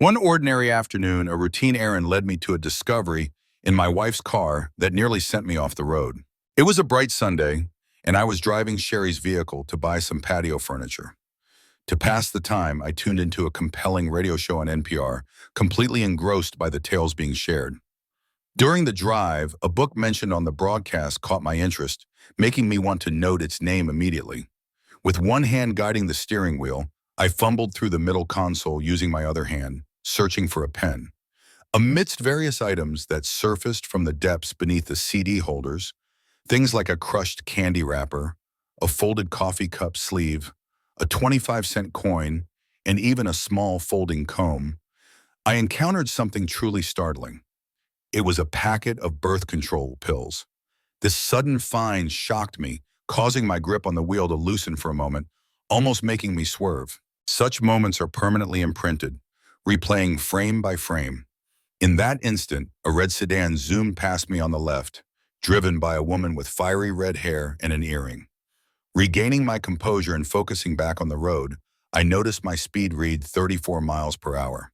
One ordinary afternoon, a routine errand led me to a discovery in my wife's car that nearly sent me off the road. It was a bright Sunday, and I was driving Sherry's vehicle to buy some patio furniture. To pass the time, I tuned into a compelling radio show on NPR, completely engrossed by the tales being shared. During the drive, a book mentioned on the broadcast caught my interest, making me want to note its name immediately. With one hand guiding the steering wheel, I fumbled through the middle console using my other hand, searching for a pen. Amidst various items that surfaced from the depths beneath the CD holders, things like a crushed candy wrapper, a folded coffee cup sleeve, a 25-cent coin, and even a small folding comb, I encountered something truly startling. It was a packet of birth control pills. This sudden find shocked me, causing my grip on the wheel to loosen for a moment, almost making me swerve. Such moments are permanently imprinted, replaying frame by frame. In that instant, a red sedan zoomed past me on the left, driven by a woman with fiery red hair and an earring. Regaining my composure and focusing back on the road, I noticed my speed read 34 miles per hour.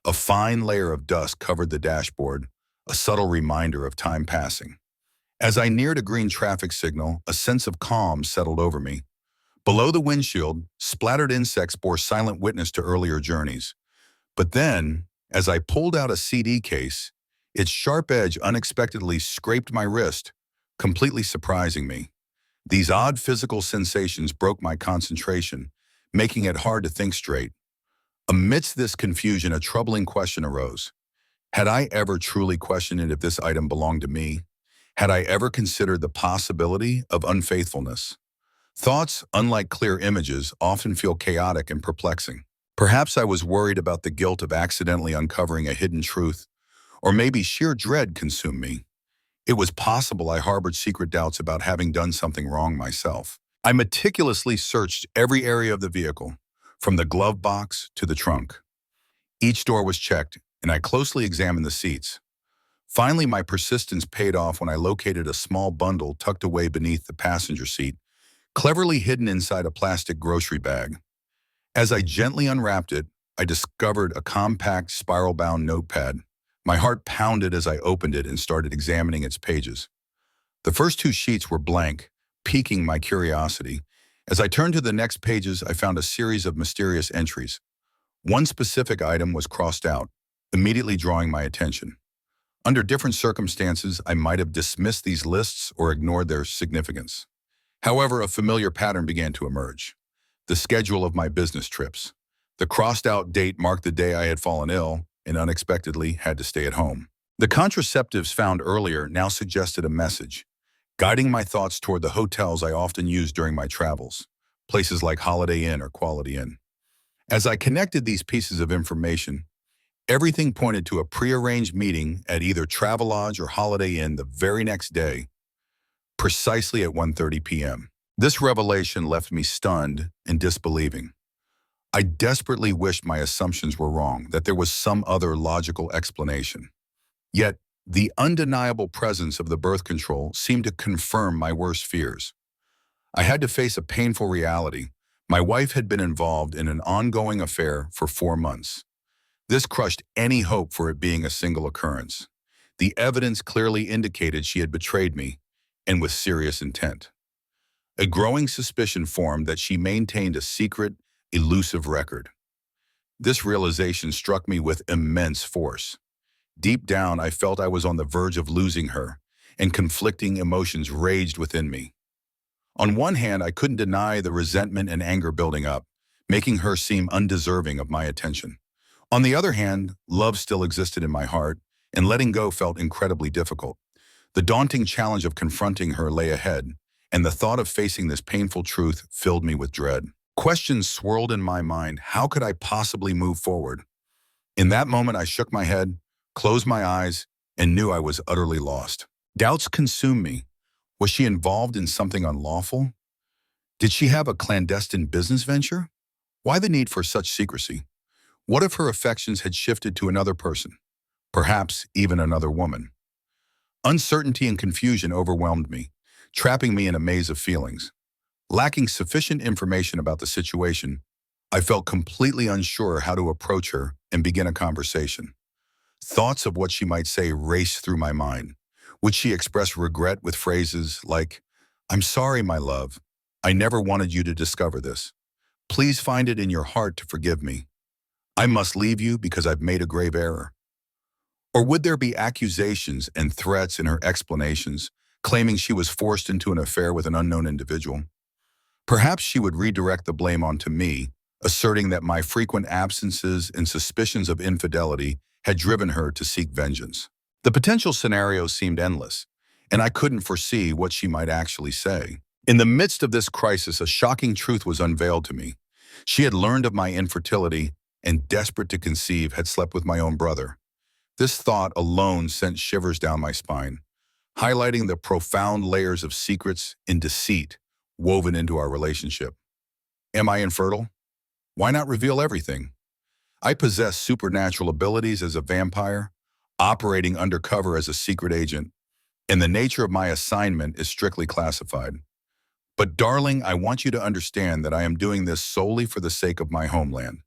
A fine layer of dust covered the dashboard, a subtle reminder of time passing. As I neared a green traffic signal, a sense of calm settled over me. Below the windshield, splattered insects bore silent witness to earlier journeys. But then, as I pulled out a CD case, its sharp edge unexpectedly scraped my wrist, completely surprising me. These odd physical sensations broke my concentration, making it hard to think straight. Amidst this confusion, a troubling question arose. Had I ever truly questioned if this item belonged to me? Had I ever considered the possibility of unfaithfulness? Thoughts, unlike clear images, often feel chaotic and perplexing. Perhaps I was worried about the guilt of accidentally uncovering a hidden truth, or maybe sheer dread consumed me. It was possible I harbored secret doubts about having done something wrong myself. I meticulously searched every area of the vehicle, from the glove box to the trunk. Each door was checked, and I closely examined the seats. Finally, my persistence paid off when I located a small bundle tucked away beneath the passenger seat, cleverly hidden inside a plastic grocery bag. As I gently unwrapped it, I discovered a compact, spiral-bound notepad. My heart pounded as I opened it and started examining its pages. The first two sheets were blank, piquing my curiosity. As I turned to the next pages, I found a series of mysterious entries. One specific item was crossed out, immediately drawing my attention. Under different circumstances, I might have dismissed these lists or ignored their significance. However, a familiar pattern began to emerge. The schedule of my business trips. The crossed-out date marked the day I had fallen ill and unexpectedly had to stay at home. The contraceptives found earlier now suggested a message, guiding my thoughts toward the hotels I often used during my travels, places like Holiday Inn or Quality Inn. As I connected these pieces of information, everything pointed to a prearranged meeting at either Travelodge or Holiday Inn the very next day, precisely at 1:30 p.m. This revelation left me stunned and disbelieving. I desperately wished my assumptions were wrong, that there was some other logical explanation. Yet, the undeniable presence of the birth control seemed to confirm my worst fears. I had to face a painful reality. My wife had been involved in an ongoing affair for 4 months. This crushed any hope for it being a single occurrence. The evidence clearly indicated she had betrayed me, and with serious intent. A growing suspicion formed that she maintained a secret, elusive record. This realization struck me with immense force. Deep down, I felt I was on the verge of losing her, and conflicting emotions raged within me. On one hand, I couldn't deny the resentment and anger building up, making her seem undeserving of my attention. On the other hand, love still existed in my heart, and letting go felt incredibly difficult. The daunting challenge of confronting her lay ahead, and the thought of facing this painful truth filled me with dread. Questions swirled in my mind. How could I possibly move forward? In that moment, I shook my head, closed my eyes, and knew I was utterly lost. Doubts consumed me. Was she involved in something unlawful? Did she have a clandestine business venture? Why the need for such secrecy? What if her affections had shifted to another person? Perhaps even another woman. Uncertainty and confusion overwhelmed me, trapping me in a maze of feelings. Lacking sufficient information about the situation, I felt completely unsure how to approach her and begin a conversation. Thoughts of what she might say raced through my mind. Would she express regret with phrases like, "I'm sorry, my love. I never wanted you to discover this. Please find it in your heart to forgive me. I must leave you because I've made a grave error." Or would there be accusations and threats in her explanations, claiming she was forced into an affair with an unknown individual? Perhaps she would redirect the blame onto me, asserting that my frequent absences and suspicions of infidelity had driven her to seek vengeance. The potential scenarios seemed endless, and I couldn't foresee what she might actually say. In the midst of this crisis, a shocking truth was unveiled to me. She had learned of my infertility and, desperate to conceive, had slept with my own brother. This thought alone sent shivers down my spine, highlighting the profound layers of secrets and deceit woven into our relationship. Am I infertile? Why not reveal everything? I possess supernatural abilities as a vampire, operating undercover as a secret agent, and the nature of my assignment is strictly classified. But darling, I want you to understand that I am doing this solely for the sake of my homeland.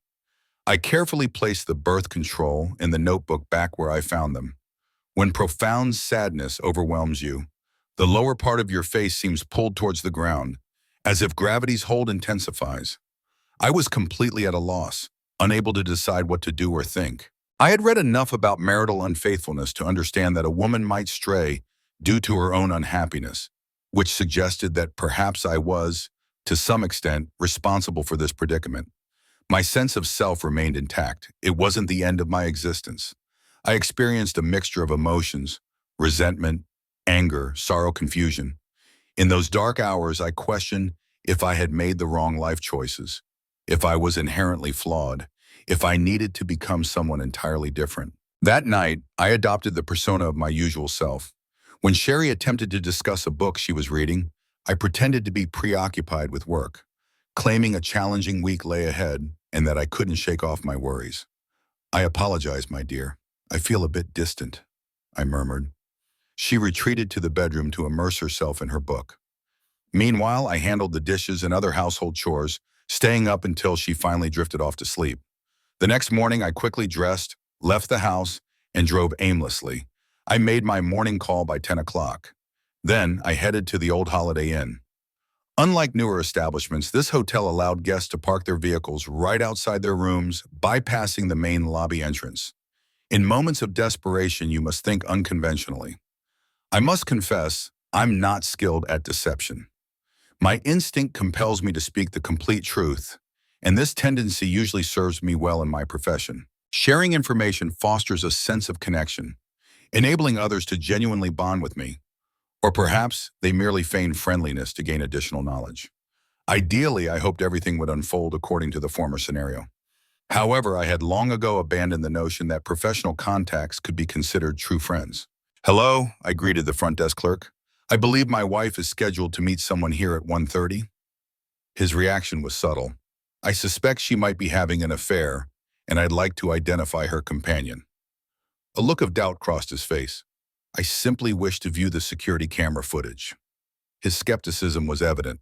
I carefully placed the birth control and the notebook back where I found them. When profound sadness overwhelms you, the lower part of your face seems pulled towards the ground, as if gravity's hold intensifies. I was completely at a loss, unable to decide what to do or think. I had read enough about marital unfaithfulness to understand that a woman might stray due to her own unhappiness, which suggested that perhaps I was, to some extent, responsible for this predicament. My sense of self remained intact. It wasn't the end of my existence. I experienced a mixture of emotions: resentment, anger, sorrow, confusion. In those dark hours, I questioned if I had made the wrong life choices, if I was inherently flawed, if I needed to become someone entirely different. That night, I adopted the persona of my usual self. When Sherry attempted to discuss a book she was reading, I pretended to be preoccupied with work, claiming a challenging week lay ahead and that I couldn't shake off my worries. "I apologize, my dear. I feel a bit distant," I murmured. She retreated to the bedroom to immerse herself in her book. Meanwhile, I handled the dishes and other household chores, staying up until she finally drifted off to sleep. The next morning, I quickly dressed, left the house, and drove aimlessly. I made my morning call by 10 o'clock. Then, I headed to the old Holiday Inn. Unlike newer establishments, this hotel allowed guests to park their vehicles right outside their rooms, bypassing the main lobby entrance. In moments of desperation, you must think unconventionally. I must confess, I'm not skilled at deception. My instinct compels me to speak the complete truth, and this tendency usually serves me well in my profession. Sharing information fosters a sense of connection, enabling others to genuinely bond with me. Or perhaps they merely feign friendliness to gain additional knowledge. Ideally, I hoped everything would unfold according to the former scenario. However, I had long ago abandoned the notion that professional contacts could be considered true friends. "Hello," I greeted the front desk clerk. "I believe my wife is scheduled to meet someone here at 1:30. His reaction was subtle. "I suspect she might be having an affair, and I'd like to identify her companion." A look of doubt crossed his face. "I simply wish to view the security camera footage." His skepticism was evident.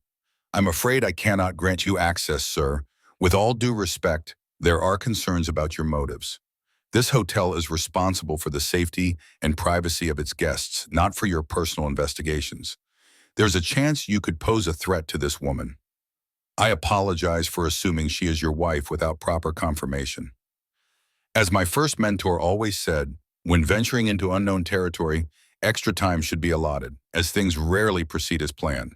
"I'm afraid I cannot grant you access, sir. With all due respect, there are concerns about your motives. This hotel is responsible for the safety and privacy of its guests, not for your personal investigations. There's a chance you could pose a threat to this woman. I apologize for assuming she is your wife without proper confirmation." As my first mentor always said, when venturing into unknown territory, extra time should be allotted, as things rarely proceed as planned.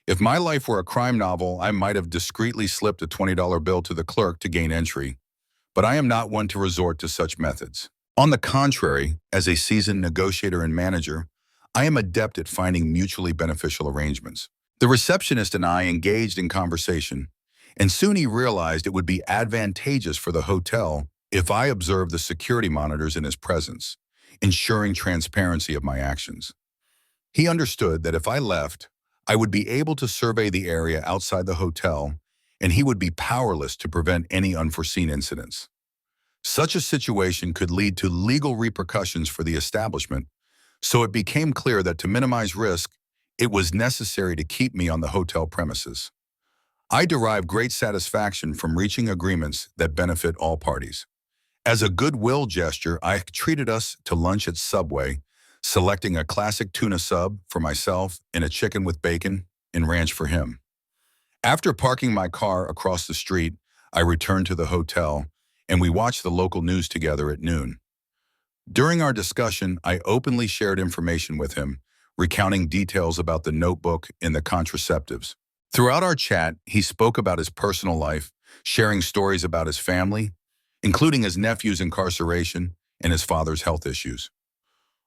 If my life were a crime novel, I might have discreetly slipped a $20 bill to the clerk to gain entry. But I am not one to resort to such methods. On the contrary, as a seasoned negotiator and manager, I am adept at finding mutually beneficial arrangements. The receptionist and I engaged in conversation, and soon he realized it would be advantageous for the hotel if I observed the security monitors in his presence, ensuring transparency of my actions. He understood that if I left, I would be able to survey the area outside the hotel, and he would be powerless to prevent any unforeseen incidents. Such a situation could lead to legal repercussions for the establishment, so it became clear that to minimize risk, it was necessary to keep me on the hotel premises. I derive great satisfaction from reaching agreements that benefit all parties. As a goodwill gesture, I treated us to lunch at Subway, selecting a classic tuna sub for myself and a chicken with bacon and ranch for him. After parking my car across the street, I returned to the hotel, and we watched the local news together at noon. During our discussion, I openly shared information with him, recounting details about the notebook and the contraceptives. Throughout our chat, he spoke about his personal life, sharing stories about his family, including his nephew's incarceration and his father's health issues.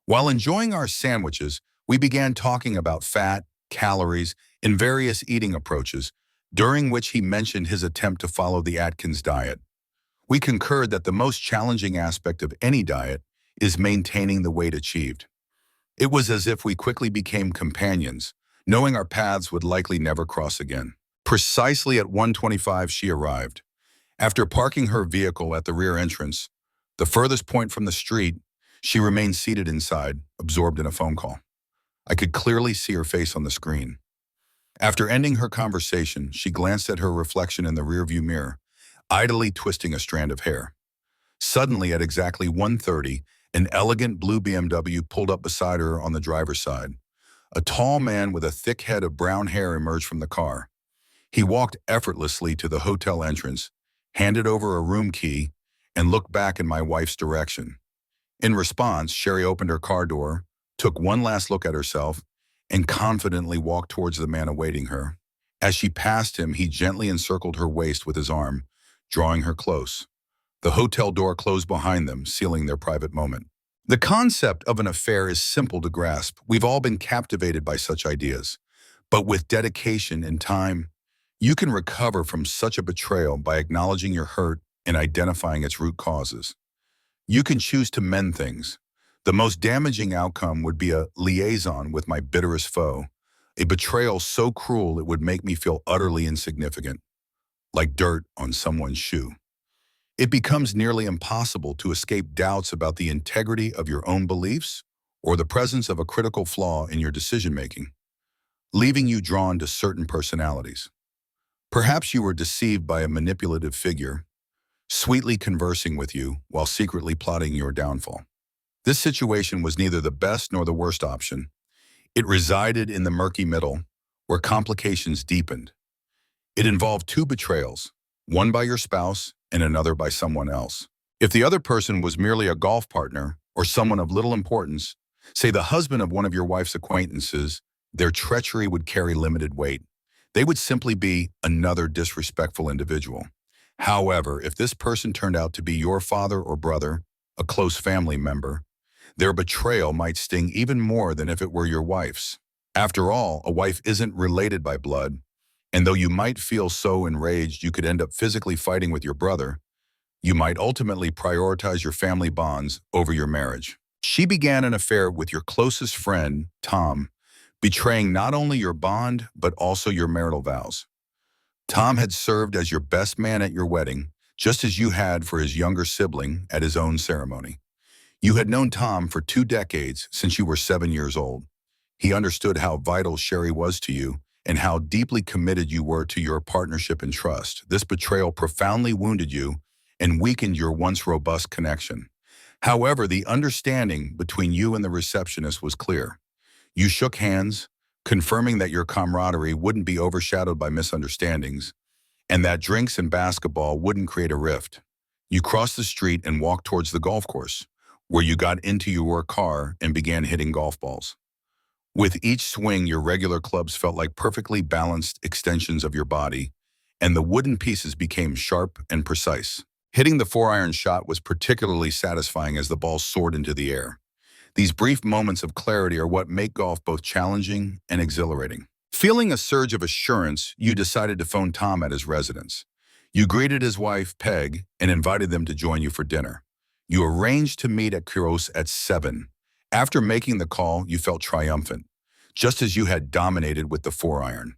While enjoying our sandwiches, we began talking about fat, calories, and various eating approaches, during which he mentioned his attempt to follow the Atkins diet. We concurred that the most challenging aspect of any diet is maintaining the weight achieved. It was as if we quickly became companions, knowing our paths would likely never cross again. Precisely at 1:25, she arrived. After parking her vehicle at the rear entrance, the furthest point from the street, she remained seated inside, absorbed in a phone call. I could clearly see her face on the screen. After ending her conversation, she glanced at her reflection in the rearview mirror, idly twisting a strand of hair. Suddenly, at exactly 1:30, an elegant blue BMW pulled up beside her on the driver's side. A tall man with a thick head of brown hair emerged from the car. He walked effortlessly to the hotel entrance, handed over a room key, and looked back in my wife's direction. In response, Sherry opened her car door, took one last look at herself, and confidently walked towards the man awaiting her. As she passed him, he gently encircled her waist with his arm, drawing her close. The hotel door closed behind them, sealing their private moment. The concept of an affair is simple to grasp. We've all been captivated by such ideas. But with dedication and time, you can recover from such a betrayal by acknowledging your hurt and identifying its root causes. You can choose to mend things. The most damaging outcome would be a liaison with my bitterest foe, a betrayal so cruel it would make me feel utterly insignificant, like dirt on someone's shoe. It becomes nearly impossible to escape doubts about the integrity of your own beliefs or the presence of a critical flaw in your decision-making, leaving you drawn to certain personalities. Perhaps you were deceived by a manipulative figure, sweetly conversing with you while secretly plotting your downfall. This situation was neither the best nor the worst option. It resided in the murky middle, where complications deepened. It involved two betrayals, one by your spouse and another by someone else. If the other person was merely a golf partner or someone of little importance, say the husband of one of your wife's acquaintances, their treachery would carry limited weight. They would simply be another disrespectful individual. However, if this person turned out to be your father or brother, a close family member, their betrayal might sting even more than if it were your wife's. After all, a wife isn't related by blood, and though you might feel so enraged you could end up physically fighting with your brother, you might ultimately prioritize your family bonds over your marriage. She began an affair with your closest friend, Tom, betraying not only your bond but also your marital vows. Tom had served as your best man at your wedding, just as you had for his younger sibling at his own ceremony. You had known Tom for 2 decades since you were 7 years old. He understood how vital Sherry was to you and how deeply committed you were to your partnership and trust. This betrayal profoundly wounded you and weakened your once robust connection. However, the understanding between you and the receptionist was clear. You shook hands, confirming that your camaraderie wouldn't be overshadowed by misunderstandings, and that drinks and basketball wouldn't create a rift. You crossed the street and walked towards the golf course, where you got into your car and began hitting golf balls. With each swing, your regular clubs felt like perfectly balanced extensions of your body, and the wooden pieces became sharp and precise. Hitting the 4-iron shot was particularly satisfying as the ball soared into the air. These brief moments of clarity are what make golf both challenging and exhilarating. Feeling a surge of assurance, you decided to phone Tom at his residence. You greeted his wife, Peg, and invited them to join you for dinner. You arranged to meet at Kuros at 7. After making the call, you felt triumphant, just as you had dominated with the 4-iron.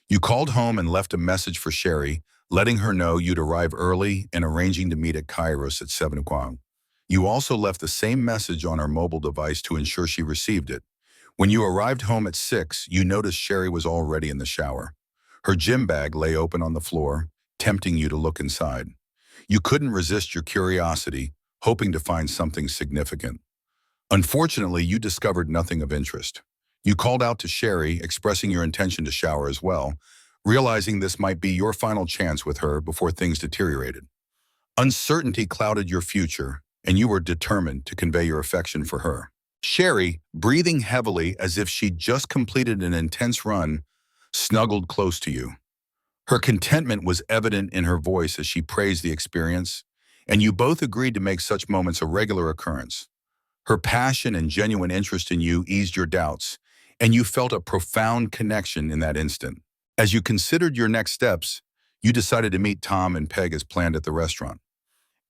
You called home and left a message for Sherry, letting her know you'd arrive early and arranging to meet at Kairos at 7 o'clock. You also left the same message on her mobile device to ensure she received it. When you arrived home at 6, you noticed Sherry was already in the shower. Her gym bag lay open on the floor, tempting you to look inside. You couldn't resist your curiosity, hoping to find something significant. Unfortunately, you discovered nothing of interest. You called out to Sherry, expressing your intention to shower as well, realizing this might be your final chance with her before things deteriorated. Uncertainty clouded your future, and you were determined to convey your affection for her. Sherry, breathing heavily as if she'd just completed an intense run, snuggled close to you. Her contentment was evident in her voice as she praised the experience, and you both agreed to make such moments a regular occurrence. Her passion and genuine interest in you eased your doubts, and you felt a profound connection in that instant. As you considered your next steps, you decided to meet Tom and Peg as planned at the restaurant.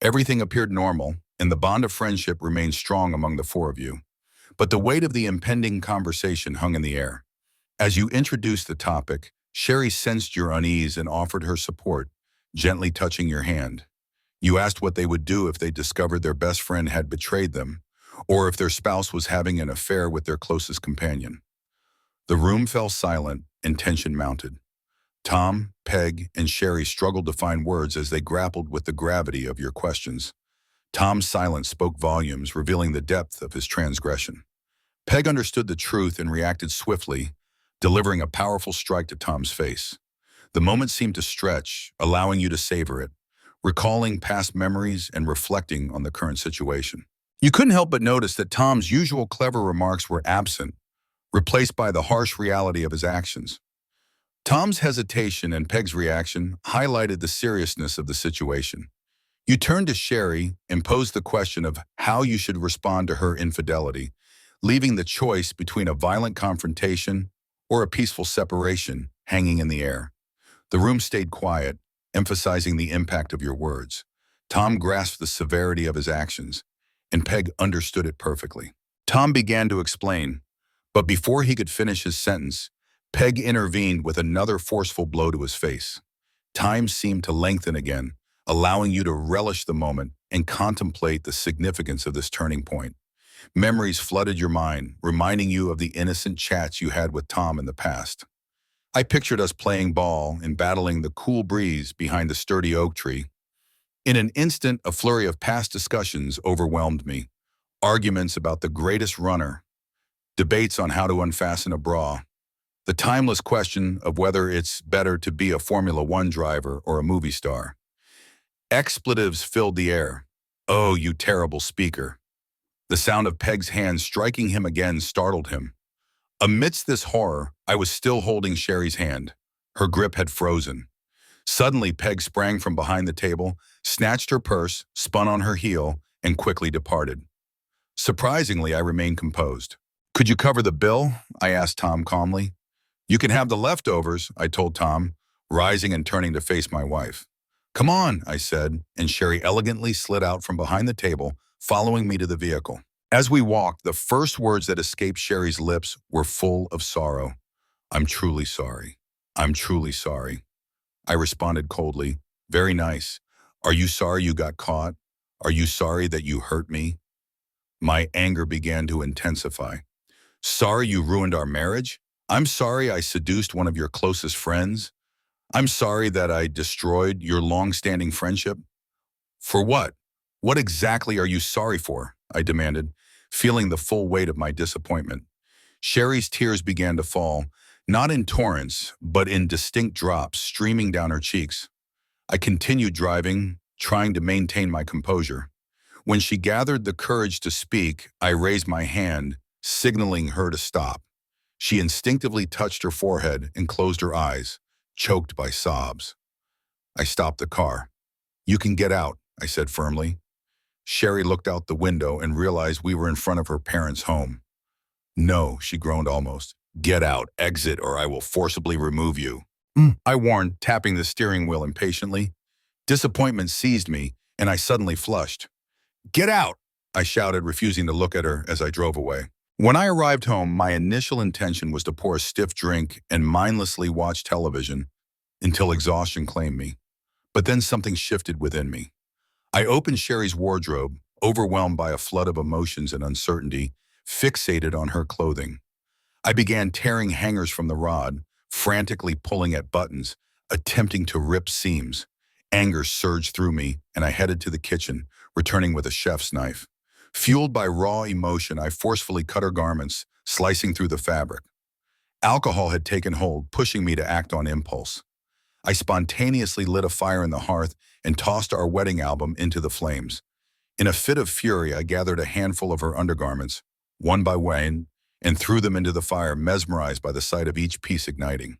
Everything appeared normal, and the bond of friendship remained strong among the four of you. But the weight of the impending conversation hung in the air. As you introduced the topic, Sherry sensed your unease and offered her support, gently touching your hand. You asked what they would do if they discovered their best friend had betrayed them, or if their spouse was having an affair with their closest companion. The room fell silent and tension mounted. Tom, Peg, and Sherry struggled to find words as they grappled with the gravity of your questions. Tom's silence spoke volumes, revealing the depth of his transgression. Peg understood the truth and reacted swiftly, delivering a powerful strike to Tom's face. The moment seemed to stretch, allowing you to savor it, recalling past memories and reflecting on the current situation. You couldn't help but notice that Tom's usual clever remarks were absent, replaced by the harsh reality of his actions. Tom's hesitation and Peg's reaction highlighted the seriousness of the situation. You turned to Sherry and posed the question of how you should respond to her infidelity, leaving the choice between a violent confrontation or a peaceful separation hanging in the air. The room stayed quiet, emphasizing the impact of your words. Tom grasped the severity of his actions, and Peg understood it perfectly. Tom began to explain, but before he could finish his sentence, Peg intervened with another forceful blow to his face. Time seemed to lengthen again, allowing you to relish the moment and contemplate the significance of this turning point. Memories flooded your mind, reminding you of the innocent chats you had with Tom in the past. I pictured us playing ball and battling the cool breeze behind the sturdy oak tree. In an instant, a flurry of past discussions overwhelmed me. Arguments about the greatest runner, debates on how to unfasten a bra, the timeless question of whether it's better to be a Formula One driver or a movie star. Expletives filled the air. "Oh, you terrible speaker." The sound of Peg's hand striking him again startled him. Amidst this horror, I was still holding Sherry's hand. Her grip had frozen. Suddenly, Peg sprang from behind the table, snatched her purse, spun on her heel, and quickly departed. Surprisingly, I remained composed. "Could you cover the bill?" I asked Tom calmly. "You can have the leftovers," I told Tom, rising and turning to face my wife. "Come on," I said, and Sherry elegantly slid out from behind the table, following me to the vehicle. As we walked, the first words that escaped Sherry's lips were full of sorrow. "I'm truly sorry. I'm truly sorry." I responded coldly, "Very nice. Are you sorry you got caught? Are you sorry that you hurt me?" My anger began to intensify. "Sorry you ruined our marriage? I'm sorry I seduced one of your closest friends? I'm sorry that I destroyed your long-standing friendship? For what? What exactly are you sorry for?" I demanded, feeling the full weight of my disappointment. Sherry's tears began to fall, not in torrents, but in distinct drops streaming down her cheeks. I continued driving, trying to maintain my composure. When she gathered the courage to speak, I raised my hand, signaling her to stop. She instinctively touched her forehead and closed her eyes, choked by sobs. I stopped the car. "You can get out," I said firmly. Sherry looked out the window and realized we were in front of her parents' home. "No," she groaned almost. "Get out, exit, or I will forcibly remove you." I warned, tapping the steering wheel impatiently. Disappointment seized me, and I suddenly flushed. "Get out!" I shouted, refusing to look at her as I drove away. When I arrived home, my initial intention was to pour a stiff drink and mindlessly watch television until exhaustion claimed me. But then something shifted within me. I opened Sherry's wardrobe, overwhelmed by a flood of emotions and uncertainty, fixated on her clothing. I began tearing hangers from the rod, frantically pulling at buttons, attempting to rip seams. Anger surged through me, and I headed to the kitchen, returning with a chef's knife. Fueled by raw emotion, I forcefully cut her garments, slicing through the fabric. Alcohol had taken hold, pushing me to act on impulse. I spontaneously lit a fire in the hearth and tossed our wedding album into the flames. In a fit of fury, I gathered a handful of her undergarments, one by one, and threw them into the fire, mesmerized by the sight of each piece igniting.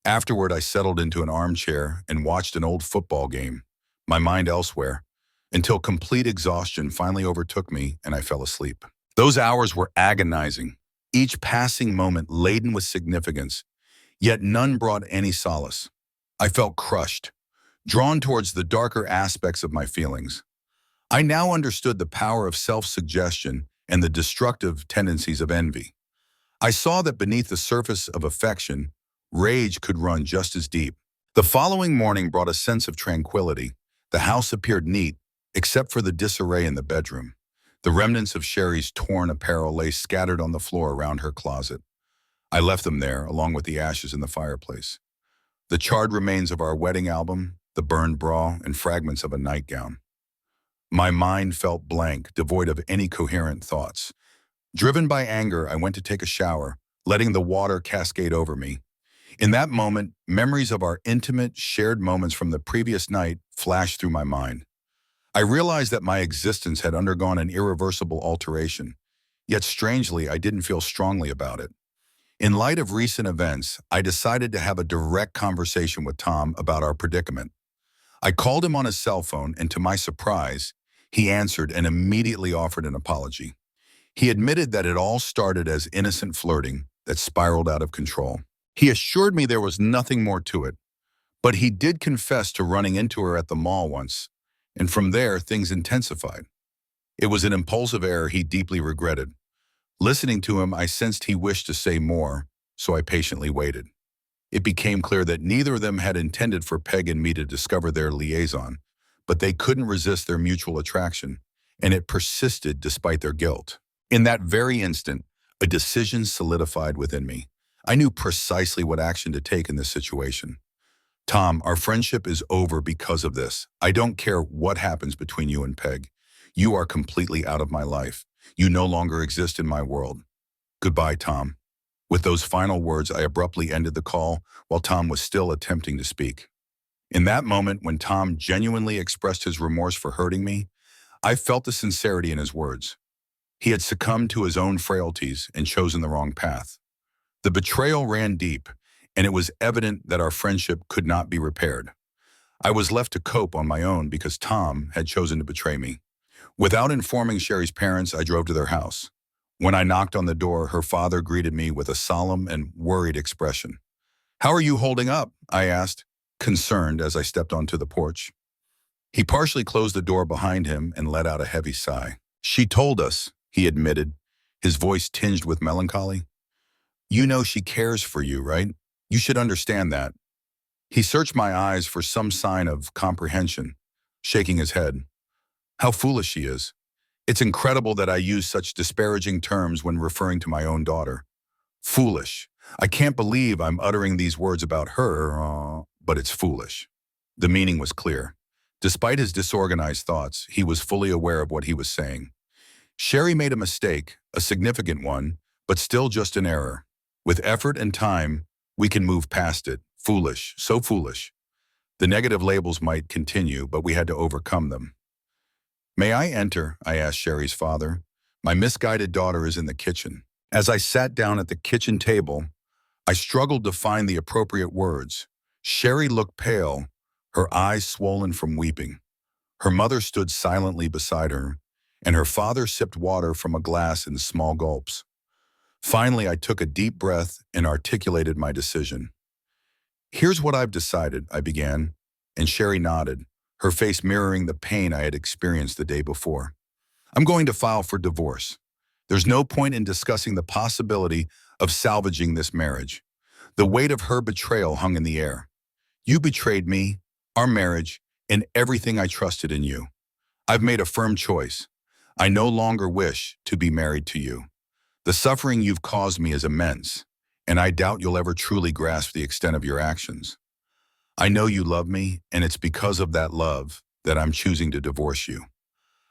Afterward, I settled into an armchair and watched an old football game, my mind elsewhere, until complete exhaustion finally overtook me and I fell asleep. Those hours were agonizing, each passing moment laden with significance, yet none brought any solace. I felt crushed, drawn towards the darker aspects of my feelings. I now understood the power of self-suggestion and the destructive tendencies of envy. I saw that beneath the surface of affection, rage could run just as deep. The following morning brought a sense of tranquility. The house appeared neat, except for the disarray in the bedroom. The remnants of Sherry's torn apparel lay scattered on the floor around her closet. I left them there, along with the ashes in the fireplace. The charred remains of our wedding album, the burned bra, and fragments of a nightgown. My mind felt blank, devoid of any coherent thoughts. Driven by anger, I went to take a shower, letting the water cascade over me. In that moment, memories of our intimate, shared moments from the previous night flashed through my mind. I realized that my existence had undergone an irreversible alteration, yet strangely, I didn't feel strongly about it. In light of recent events, I decided to have a direct conversation with Tom about our predicament. I called him on his cell phone, and to my surprise, he answered and immediately offered an apology. He admitted that it all started as innocent flirting that spiraled out of control. He assured me there was nothing more to it, but he did confess to running into her at the mall once, and from there, things intensified. It was an impulsive error he deeply regretted. Listening to him, I sensed he wished to say more, so I patiently waited. It became clear that neither of them had intended for Peg and me to discover their liaison, but they couldn't resist their mutual attraction, and it persisted despite their guilt. In that very instant, a decision solidified within me. I knew precisely what action to take in this situation. Tom, our friendship is over because of this. I don't care what happens between you and Peg. You are completely out of my life. You no longer exist in my world. Goodbye, Tom. With those final words, I abruptly ended the call while Tom was still attempting to speak. In that moment, when Tom genuinely expressed his remorse for hurting me, I felt the sincerity in his words. He had succumbed to his own frailties and chosen the wrong path. The betrayal ran deep, and it was evident that our friendship could not be repaired. I was left to cope on my own because Tom had chosen to betray me. Without informing Sherry's parents, I drove to their house. When I knocked on the door, her father greeted me with a solemn and worried expression. "How are you holding up?" I asked, concerned as I stepped onto the porch. He partially closed the door behind him and let out a heavy sigh. "She told us," he admitted, his voice tinged with melancholy. "You know she cares for you, right? You should understand that." He searched my eyes for some sign of comprehension, shaking his head. "How foolish she is. It's incredible that I use such disparaging terms when referring to my own daughter. Foolish. I can't believe I'm uttering these words about her, but it's foolish." The meaning was clear. Despite his disorganized thoughts, he was fully aware of what he was saying. Sherry made a mistake, a significant one, but still just an error. With effort and time, we can move past it. Foolish, so foolish. The negative labels might continue, but we had to overcome them. "May I enter?" I asked Sherry's father. "My misguided daughter is in the kitchen." As I sat down at the kitchen table, I struggled to find the appropriate words. Sherry looked pale, her eyes swollen from weeping. Her mother stood silently beside her, and her father sipped water from a glass in small gulps. Finally, I took a deep breath and articulated my decision. "Here's what I've decided," I began, and Sherry nodded, her face mirroring the pain I had experienced the day before. "I'm going to file for divorce. There's no point in discussing the possibility of salvaging this marriage. The weight of her betrayal hung in the air. You betrayed me, our marriage, and everything I trusted in you. I've made a firm choice. I no longer wish to be married to you. The suffering you've caused me is immense, and I doubt you'll ever truly grasp the extent of your actions. I know you love me, and it's because of that love that I'm choosing to divorce you.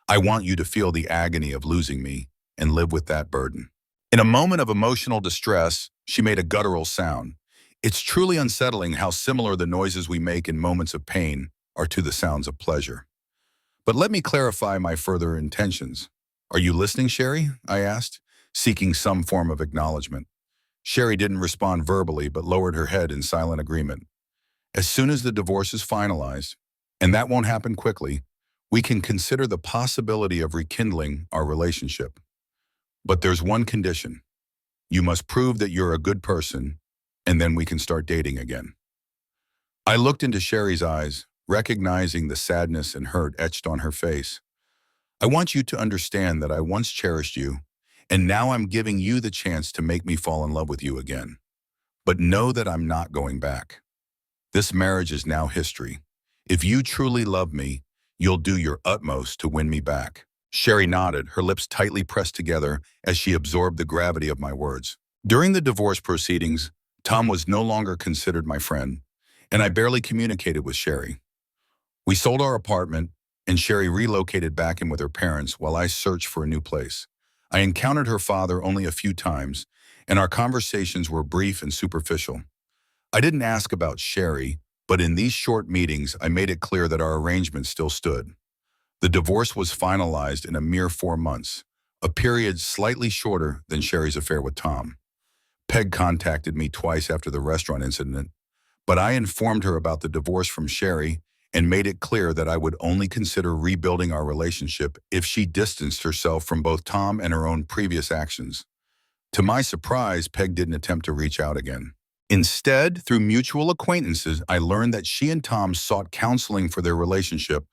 I want you to feel the agony of losing me and live with that burden." In a moment of emotional distress, she made a guttural sound. It's truly unsettling how similar the noises we make in moments of pain are to the sounds of pleasure. But let me clarify my further intentions. "Are you listening, Sherry?" I asked, seeking some form of acknowledgement. Sherry didn't respond verbally, but lowered her head in silent agreement. "As soon as the divorce is finalized, and that won't happen quickly, we can consider the possibility of rekindling our relationship. But there's one condition. You must prove that you're a good person, and then we can start dating again." I looked into Sherry's eyes, recognizing the sadness and hurt etched on her face. "I want you to understand that I once cherished you, and now I'm giving you the chance to make me fall in love with you again. But know that I'm not going back. This marriage is now history. If you truly love me, you'll do your utmost to win me back." Sherry nodded, her lips tightly pressed together as she absorbed the gravity of my words. During the divorce proceedings, Tom was no longer considered my friend, and I barely communicated with Sherry. We sold our apartment, and Sherry relocated back in with her parents while I searched for a new place. I encountered her father only a few times, and our conversations were brief and superficial. I didn't ask about Sherry, but in these short meetings, I made it clear that our arrangement still stood. The divorce was finalized in a mere 4 months, a period slightly shorter than Sherry's affair with Tom. Peg contacted me twice after the restaurant incident, but I informed her about the divorce from Sherry and made it clear that I would only consider rebuilding our relationship if she distanced herself from both Tom and her own previous actions. To my surprise, Peg didn't attempt to reach out again. Instead, through mutual acquaintances, I learned that she and Tom sought counseling for their relationship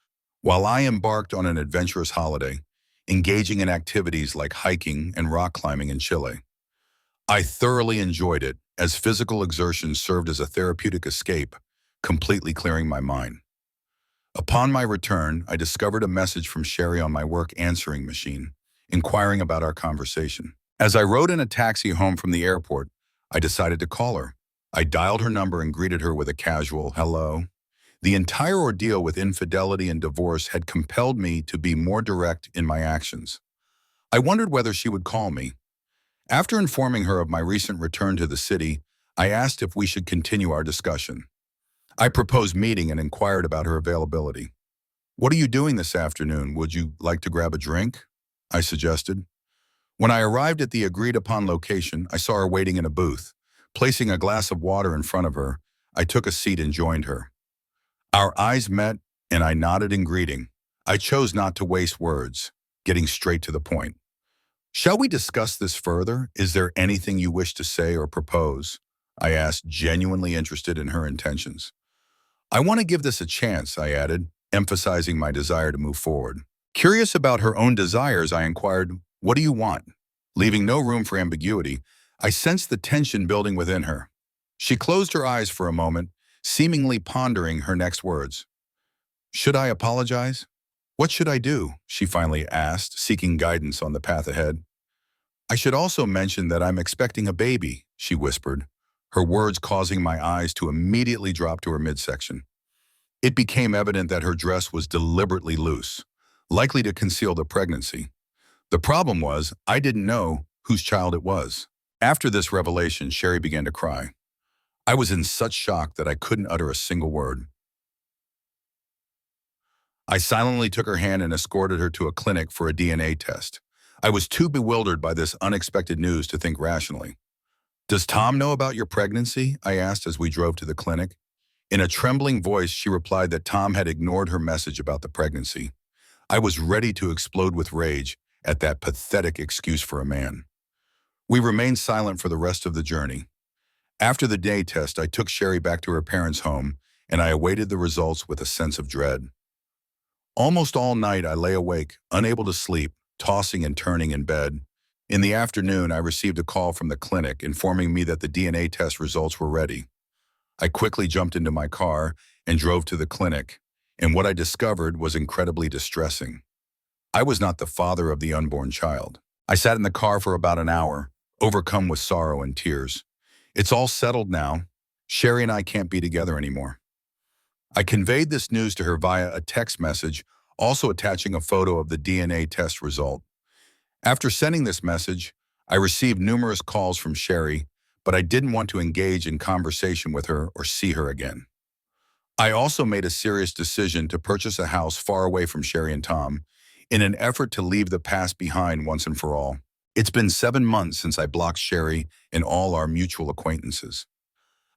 while I embarked on an adventurous holiday, engaging in activities like hiking and rock climbing in Chile. I thoroughly enjoyed it, as physical exertion served as a therapeutic escape, completely clearing my mind. Upon my return, I discovered a message from Sherry on my work answering machine, inquiring about our conversation. As I rode in a taxi home from the airport, I decided to call her. I dialed her number and greeted her with a casual hello. The entire ordeal with infidelity and divorce had compelled me to be more direct in my actions. I wondered whether she would call me. After informing her of my recent return to the city, I asked if we should continue our discussion. I proposed meeting and inquired about her availability. "What are you doing this afternoon? Would you like to grab a drink?" I suggested. When I arrived at the agreed-upon location, I saw her waiting in a booth. Placing a glass of water in front of her, I took a seat and joined her. Our eyes met, and I nodded in greeting. I chose not to waste words, getting straight to the point. "Shall we discuss this further? Is there anything you wish to say or propose?" I asked, genuinely interested in her intentions. "I want to give this a chance," I added, emphasizing my desire to move forward. Curious about her own desires, I inquired, "What do you want?" Leaving no room for ambiguity, I sensed the tension building within her. She closed her eyes for a moment, seemingly pondering her next words. "Should I apologize? What should I do?" she finally asked, seeking guidance on the path ahead. "I should also mention that I'm expecting a baby," she whispered, her words causing my eyes to immediately drop to her midsection. It became evident that her dress was deliberately loose, likely to conceal the pregnancy. The problem was, I didn't know whose child it was. After this revelation, Sherry began to cry. I was in such shock that I couldn't utter a single word. I silently took her hand and escorted her to a clinic for a DNA test. I was too bewildered by this unexpected news to think rationally. "Does Tom know about your pregnancy?" I asked as we drove to the clinic. In a trembling voice, she replied that Tom had ignored her message about the pregnancy. I was ready to explode with rage at that pathetic excuse for a man. We remained silent for the rest of the journey. After the day test, I took Sherry back to her parents' home, and I awaited the results with a sense of dread. Almost all night, I lay awake, unable to sleep, tossing and turning in bed. In the afternoon, I received a call from the clinic informing me that the DNA test results were ready. I quickly jumped into my car and drove to the clinic, and what I discovered was incredibly distressing. I was not the father of the unborn child. I sat in the car for about an hour, overcome with sorrow and tears. It's all settled now. Sherry and I can't be together anymore. I conveyed this news to her via a text message, also attaching a photo of the DNA test result. After sending this message, I received numerous calls from Sherry, but I didn't want to engage in conversation with her or see her again. I also made a serious decision to purchase a house far away from Sherry and Tom in an effort to leave the past behind once and for all. It's been 7 months since I blocked Sherry and all our mutual acquaintances.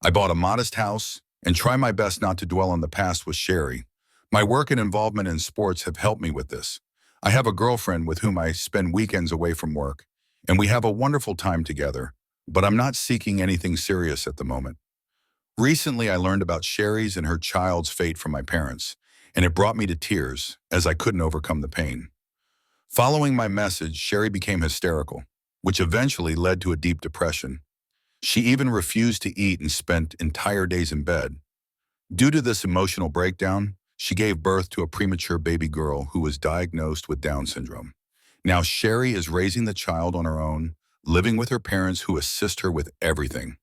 I bought a modest house and try my best not to dwell on the past with Sherry. My work and involvement in sports have helped me with this. I have a girlfriend with whom I spend weekends away from work, and we have a wonderful time together, but I'm not seeking anything serious at the moment. Recently, I learned about Sherry's and her child's fate from my parents, and it brought me to tears as I couldn't overcome the pain. Following my message, Sherry became hysterical, which eventually led to a deep depression. She even refused to eat and spent entire days in bed. Due to this emotional breakdown, she gave birth to a premature baby girl who was diagnosed with Down syndrome. Now Sherry is raising the child on her own, living with her parents who assist her with everything.